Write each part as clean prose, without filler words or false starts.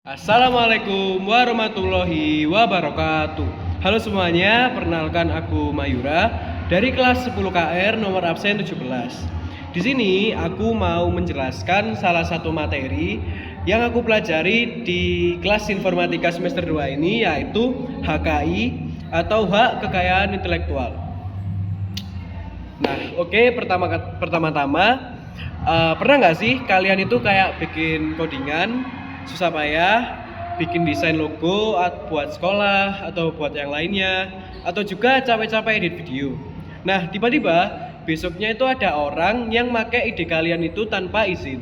Assalamualaikum warahmatullahi wabarakatuh. Halo semuanya, perkenalkan aku Mayura dari kelas 10 KR nomor absen 17. Di sini aku mau menjelaskan salah satu materi yang aku pelajari di kelas informatika semester 2 ini, yaitu HKI atau Hak Kekayaan Intelektual. Nah, oke, pertama-tama pernah nggak sih kalian itu kayak bikin codingan susah payah, bikin desain logo buat sekolah atau buat yang lainnya, atau juga capek-capek edit video. Nah, tiba-tiba besoknya itu ada orang yang pakai ide kalian itu tanpa izin.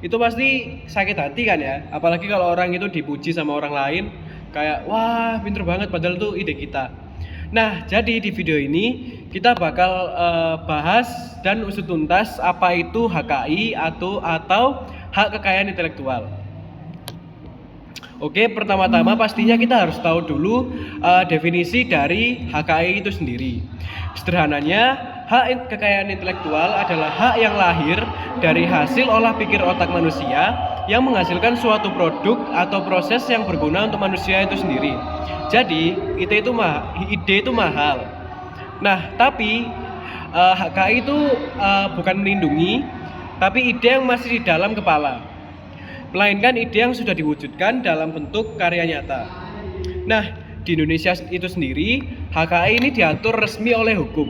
Itu pasti sakit hati kan ya, apalagi kalau orang itu dipuji sama orang lain, kayak wah pinter banget padahal itu ide kita. Nah, jadi di video ini kita bakal bahas dan usut tuntas apa itu HKI atau hak kekayaan intelektual. Oke, pertama-tama pastinya kita harus tahu dulu definisi dari HKI itu sendiri. Sederhananya, hak kekayaan intelektual adalah hak yang lahir dari hasil olah pikir otak manusia yang menghasilkan suatu produk atau proses yang berguna untuk manusia itu sendiri. Jadi, ide itu mahal. Nah, tapi HKI itu bukan melindungi, tapi ide yang masih di dalam kepala, melainkan ide yang sudah diwujudkan dalam bentuk karya nyata. Nah, di Indonesia itu sendiri, HKI ini diatur resmi oleh hukum.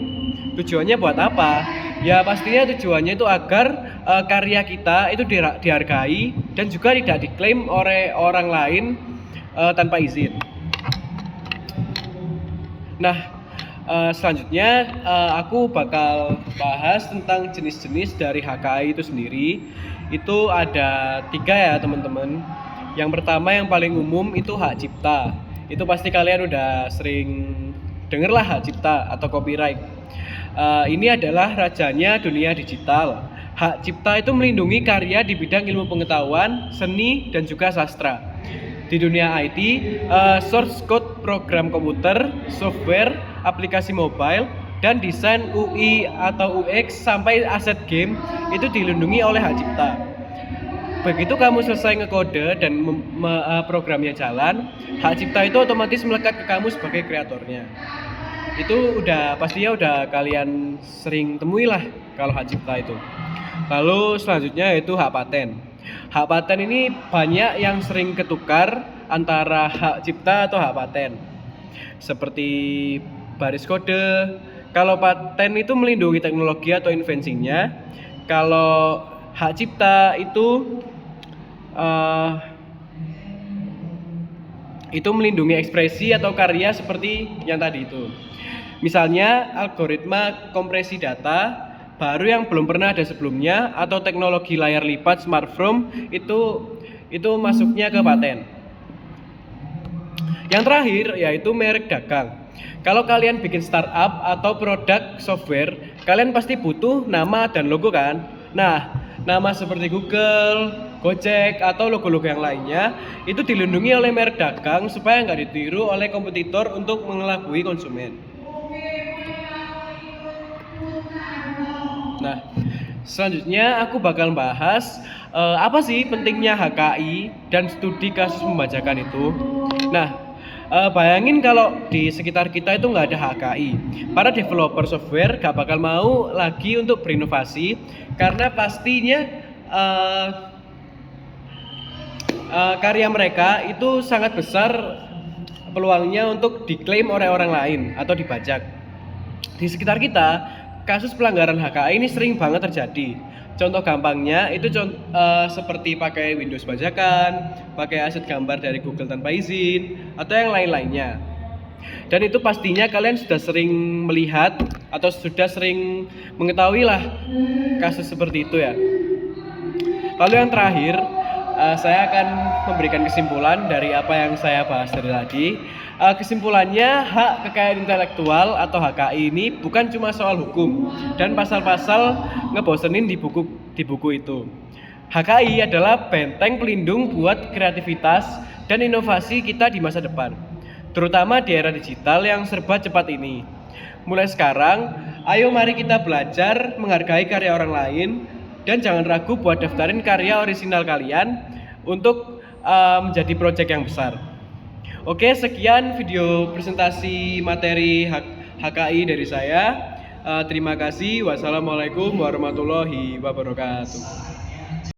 Tujuannya buat apa? Ya pastinya tujuannya itu agar karya kita itu dihargai dan juga tidak diklaim oleh orang lain tanpa izin. Nah, selanjutnya aku bakal bahas tentang jenis-jenis dari HKI itu sendiri. Itu ada 3 ya teman-teman. Yang pertama yang paling umum itu hak cipta. Itu pasti kalian udah sering denger lah hak cipta atau copyright. Ini adalah rajanya dunia digital. Hak cipta itu melindungi karya di bidang ilmu pengetahuan, seni, dan juga sastra. Di dunia IT, source code program komputer, software, aplikasi mobile, dan desain UI atau UX sampai aset game itu dilindungi oleh hak cipta. Begitu kamu selesai ngekode dan programnya jalan, hak cipta itu otomatis melekat ke kamu sebagai kreatornya. Itu pastinya udah kalian sering temui lah kalau hak cipta itu. Lalu selanjutnya itu hak paten. Hak paten ini banyak yang sering ketukar antara hak cipta atau hak paten. Seperti baris kode. Kalau paten itu melindungi teknologi atau invensinya. Kalau hak cipta itu melindungi ekspresi atau karya seperti yang tadi itu. Misalnya algoritma kompresi data baru yang belum pernah ada sebelumnya atau teknologi layar lipat smartphone itu masuknya ke paten. Yang terakhir yaitu merek dagang. Kalau kalian bikin startup atau produk software, kalian pasti butuh nama dan logo kan? Nah, nama seperti Google, Gojek, atau logo-logo yang lainnya itu dilindungi oleh merek dagang supaya nggak ditiru oleh kompetitor untuk mengelabui konsumen. Nah, selanjutnya aku bakal bahas apa sih pentingnya HKI dan studi kasus pembajakan itu. Nah, bayangin kalau di sekitar kita itu nggak ada HKI, para developer software gak bakal mau lagi untuk berinovasi karena pastinya karya mereka itu sangat besar peluangnya untuk diklaim oleh orang lain atau dibajak. Di sekitar kita, kasus pelanggaran HKI ini sering banget terjadi. Contoh gampangnya itu seperti pakai Windows bajakan, pakai aset gambar dari Google tanpa izin, atau yang lain-lainnya. Dan itu pastinya kalian sudah sering melihat atau sudah sering mengetahui lah kasus seperti itu ya. Lalu yang terakhir, saya akan memberikan kesimpulan dari apa yang saya bahas dari tadi. Kesimpulannya, hak kekayaan intelektual atau HKI ini bukan cuma soal hukum dan pasal-pasal ngebosenin di buku itu. HKI adalah benteng pelindung buat kreativitas dan inovasi kita di masa depan, terutama di era digital yang serba cepat ini. Mulai sekarang, ayo mari kita belajar menghargai karya orang lain dan jangan ragu buat daftarin karya orisinal kalian untuk menjadi proyek yang besar. Oke, sekian video presentasi materi HKI dari saya. Terima kasih. Wassalamualaikum warahmatullahi wabarakatuh.